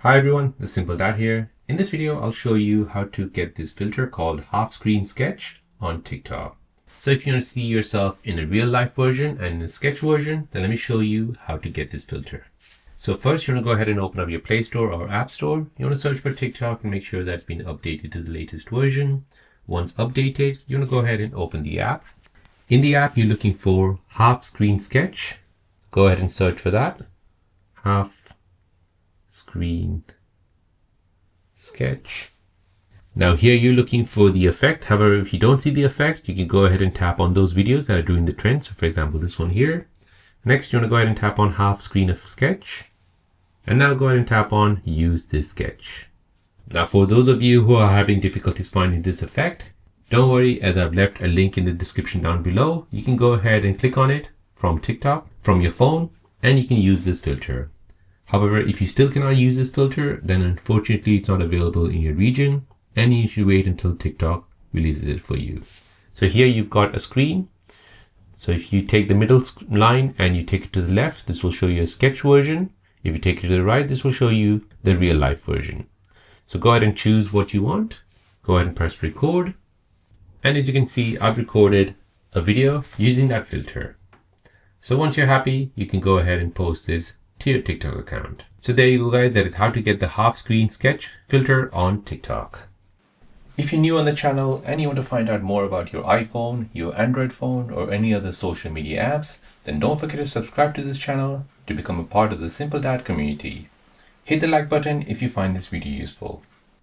Hi everyone, this is Simple Dad here. In this video, I'll show you how to get this filter called half screen sketch on TikTok. So if you want to see yourself in a real life version and in a sketch version, then let me show you how to get this filter. So first, you want to go ahead and open up your Play Store or App Store. You want to search for TikTok and make sure that's been updated to the latest version. Once updated, you want to go ahead and open the app. In the app, you're looking for half screen sketch. Go ahead and search for that. Half screen sketch. Now here you're looking for the effect. However, if you don't see the effect, you can go ahead and tap on those videos that are doing the trend. So for example, this one here. Next, you want to go ahead and tap on half screen of sketch. And now go ahead and tap on use this sketch. Now for those of you who are having difficulties finding this effect, don't worry, as I've left a link in the description down below. You can go ahead and click on it from TikTok, from your phone, and you can use this filter. However, if you still cannot use this filter, then unfortunately it's not available in your region and you should wait until TikTok releases it for you. So here you've got a screen. So if you take the middle line and you take it to the left, this will show you a sketch version. If you take it to the right, this will show you the real life version. So go ahead and choose what you want. Go ahead and press record. And as you can see, I've recorded a video using that filter. So once you're happy, you can go ahead and post this to your TikTok account. So there you go guys, that is how to get the half screen sketch filter on TikTok. If you're new on the channel and you want to find out more about your iPhone, your Android phone or any other social media apps, then don't forget to subscribe to this channel to become a part of the Simple Dad community. Hit the like button if you find this video useful.